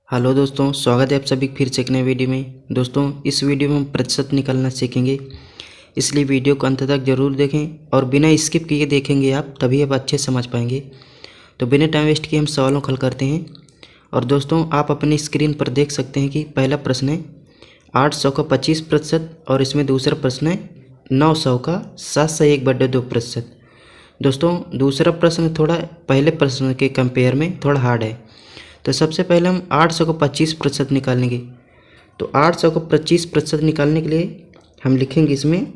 Hello दोस्तों, स्वागत है आप सभी फिर से एक नए वीडियो में। दोस्तों, इस वीडियो में हम प्रतिशत निकालना सीखेंगे, इसलिए वीडियो को अंत तक जरूर देखें और बिना स्किप किए देखेंगे आप, तभी आप अच्छे समझ पाएंगे। तो बिना टाइम वेस्ट किए हम सवालों को हल करते हैं। और दोस्तों, आप अपनी स्क्रीन पर देख सकते हैं कि पहला प्रश्न है 800 का 25% और इसमें दूसरा प्रश्न है 900 का 7/1/2%। दोस्तों, दूसरा प्रश्न थोड़ा पहले प्रश्न के कंपेयर में थोड़ा हार्ड है। तो सबसे पहले हम 800 को 25% निकालेंगे। तो 800 को 25% निकालने के लिए हम लिखेंगे इसमें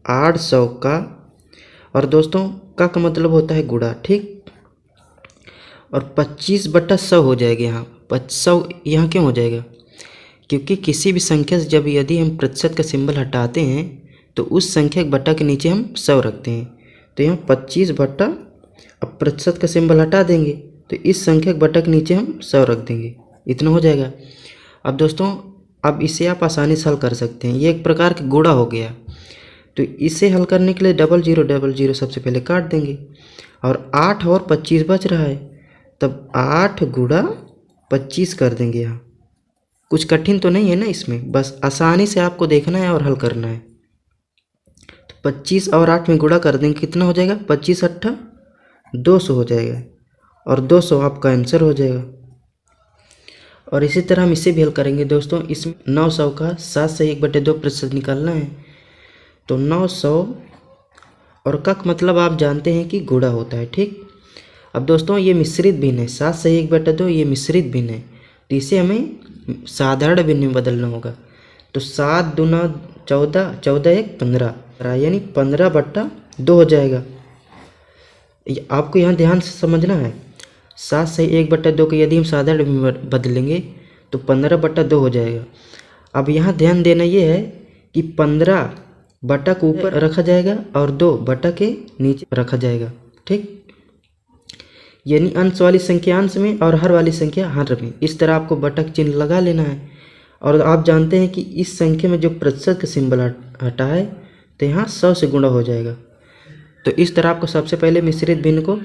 800 का, और दोस्तों का मतलब होता है गुणा, ठीक। और 25/100 हो जाएगा। यहाँ 100 यहाँ क्यों हो जाएगा? क्योंकि किसी भी संख्या से जब यदि हम प्रतिशत का सिंबल हटाते हैं तो उस संख्या के बट्टा के नीचे हम 100 रखते हैं। तो यहाँ 25 बट्टा, अब प्रतिशत का सिंबल हटा देंगे तो इस संख्या के बट्टा के नीचे हम 100 रख देंगे, इतना हो जाएगा। अब दोस्तों, अब इसे आप आसानी से हल कर सकते हैं, ये एक प्रकार का गुणा हो गया। तो इसे हल करने के लिए 0000 सबसे पहले काट देंगे, और 8 और 25 बच रहा है, तब 8 गुणा 25 कर देंगे। यहाँ कुछ कठिन तो नहीं है ना इसमें, बस आसानी से आपको देखना है और हल करना है। तो 25 और 8 में गुणा कर देंगे, कितना हो जाएगा? 25 8 200 हो जाएगा, और 200 आपका आंसर हो जाएगा। और इसी तरह हम इसे भी हल करेंगे। दोस्तों, इसमें 900 का 7/1/2% निकालना है। तो 900 और का मतलब आप जानते हैं कि गुणा होता है, ठीक। अब दोस्तों, ये मिश्रित भिन्न है, 7/1/2 ये मिश्रित भिन्न है, तो इसे हमें साधारण भिन्न में बदलना होगा। तो 7 दूना 14, 14 1 15, यानी 15/2 हो जाएगा। आपको यहाँ ध्यान से समझना है, 7/1/2 को यदि हम साधारण में बदलेंगे तो 15/2 हो जाएगा। अब यहाँ ध्यान देना ये है कि 15 बटा को ऊपर रखा जाएगा और 2 बटा के नीचे रखा जाएगा, ठीक। यानी अंश वाली संख्या अंश में और हर वाली संख्या हर में, इस तरह आपको बटा का चिन्ह लगा लेना है। और आप जानते हैं कि इस संख्या में जो प्रतिशत का सिंबल हटा है तो यहाँ 100 से गुणा हो जाएगा। तो इस तरह आपको सबसे पहले मिश्रित भिन्न को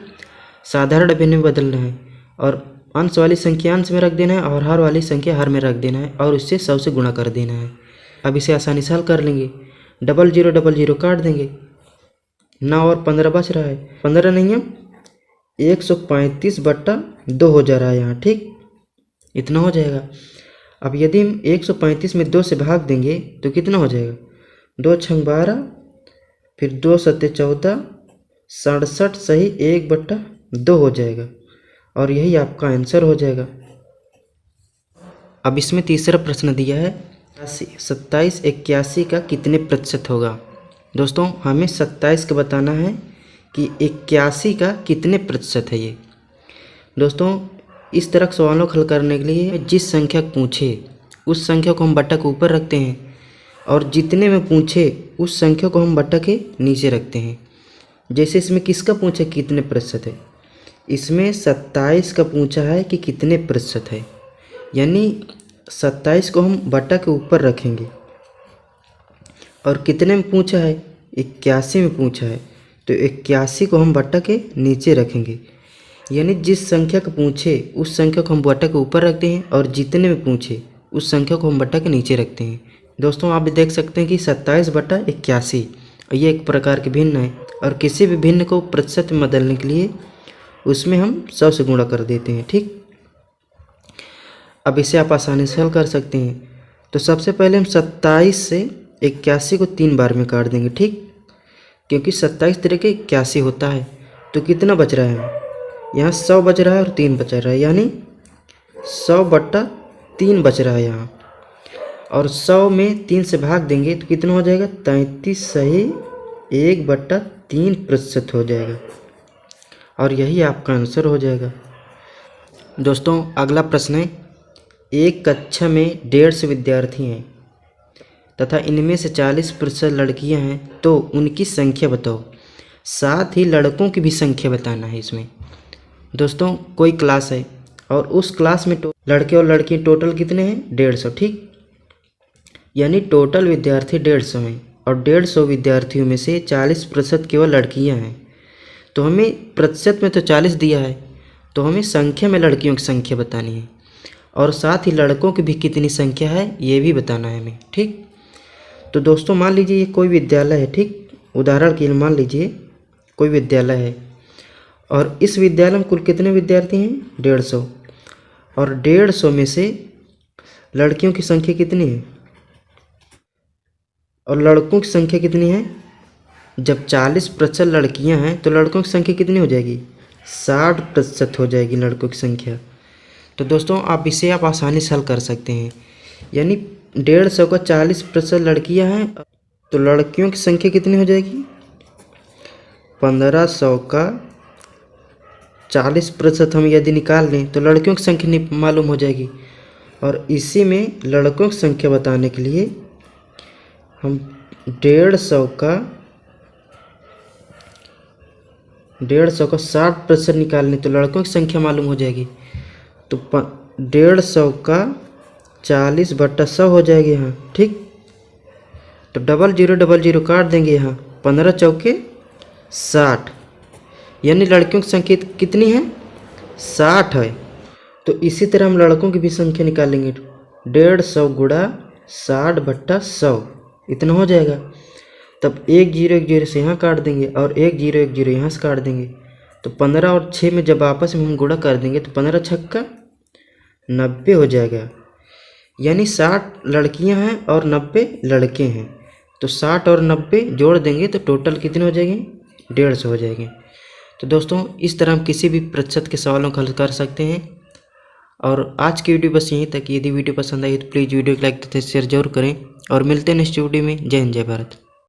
साधारण भिन्न में बदलना है, और अंश वाली संख्या अंश में रख देना है और हर वाली संख्या हर में रख देना है, और इससे 100 से गुणा कर देना है। अब इसे आसानी से हल कर लेंगे। 0000 काट देंगे, 9 और 15 बच रहा है, 15 नहीं है 135/2 हो जा रहा है यहाँ, ठीक, इतना हो जाएगा। अब यदि हम 135 में 2 से भाग देंगे तो कितना हो जाएगा? 2 छंग 12, फिर 2 सत्ते 14, 67 सही 1/2 हो जाएगा, और यही आपका आंसर हो जाएगा। अब इसमें तीसरा प्रश्न दिया है 27 81 का कितने प्रतिशत होगा। दोस्तों, हमें 27 का बताना है कि 81 का कितने प्रतिशत है ये। दोस्तों, इस तरह के सवालों को हल करने के लिए जिस संख्या को पूछे उस संख्या को हम बट्टा के ऊपर रखते हैं, और जितने में पूछे उस संख्या को हम बट्टा के नीचे रखते हैं। जैसे इसमें किसका पूछा कितने प्रतिशत है, इसमें 27 का पूछा है कि कितने प्रतिशत है, यानी 27 को हम बट्टा के ऊपर रखेंगे। और कितने में पूछा है? 81 में पूछा है, तो 81 को हम बट्टा के नीचे रखेंगे। यानी जिस संख्या को पूछे उस संख्या को हम बट्टा के ऊपर रखते हैं, और जितने में पूछे उस संख्या को हम बट्टा के नीचे रखते हैं। दोस्तों, आप देख सकते हैं कि 27/81 ये एक प्रकार के भिन्न है, और किसी भी भिन्न को प्रतिशत में बदलने के लिए उसमें हम 100 से गुणा कर देते हैं, ठीक। अब इसे आप आसानी से हल कर सकते हैं। तो सबसे पहले हम 27 से 81 को 3 बार में काट देंगे, ठीक, क्योंकि 27 तरह के 81 होता है। तो कितना बच रहा है? यहाँ 100 बच रहा है और 3 बच रहा है, यानी 100/3 बच रहा है यहाँ। और 100 में 3 से भाग देंगे तो कितना हो जाएगा? 33 सही 1/3% हो जाएगा, और यही आपका आंसर हो जाएगा। दोस्तों, अगला प्रश्न है, एक कक्षा में 150 विद्यार्थी हैं तथा इनमें से 40% लड़कियां हैं, तो उनकी संख्या बताओ। साथ ही लड़कों की भी संख्या बताना है इसमें। दोस्तों, कोई क्लास है और उस क्लास में लड़के और लड़की टोटल कितने हैं? 150, ठीक। यानी टोटल विद्यार्थी 150 हैं, और 150 विद्यार्थियों में से 40% केवल लड़कियां हैं। तो हमें प्रतिशत में तो 40 दिया है, तो हमें संख्या में लड़कियों की संख्या बतानी है। और साथ ही लड़कों की भी कितनी संख्या है ये भी बताना है हमें। ठीक, तो दोस्तों मान लीजिए ये कोई विद्यालय है। ठीक, उदाहरण के लिए मान लीजिए कोई विद्यालय है और इस विद्यालय में कुल कितने विद्यार्थी हैं? 150। और 150 में से लड़कियों की संख्या कितनी है और लड़कों की संख्या कितनी है? जब 40% लड़कियां हैं तो लड़कों की संख्या कितनी हो जाएगी? 60% हो जाएगी लड़कों की संख्या। तो दोस्तों आप इसे आसानी से हल कर सकते हैं। यानी 150 का 40% लड़कियां हैं तो लड़कियों की संख्या कितनी हो जाएगी? 1500 का 40% हम यदि निकाल लें तो लड़कियों की संख्या मालूम हो जाएगी। और इसी में लड़कों की संख्या बताने के लिए हम 150 का 60% निकाल लें तो लड़कों की संख्या मालूम हो जाएगी। तो 150 का 40/100 हो जाएगी यहाँ। ठीक, तो 0000 काट देंगे यहाँ, 15 चौके 60, यानी लड़कियों की संख्या कितनी है? 60 है। तो इसी तरह हम लड़कों की भी संख्या निकालेंगे। 150 गुणा 60/100 इतना हो जाएगा। तब 1010 से यहाँ काट देंगे और 1010 यहाँ से काट देंगे। तो 15 और 6 में जब आपस में हम गुणा कर देंगे तो 15 छक्का 90 हो जाएगा। यानी 60 लड़कियां हैं और 90 लड़के हैं। तो 60 और 90 जोड़ देंगे तो टोटल कितने हो जाएंगे? 150 हो जाएंगे। तो दोस्तों इस तरह हम किसी भी प्रतिशत के सवालों को हल कर सकते हैं। और आज की वीडियो बस यहीं तक। यदि वीडियो पसंद आई तो प्लीज़ वीडियो को लाइक तथा शेयर जरूर करें और मिलते हैं नेक्स्ट वीडियो में। जय हिंद, जय भारत।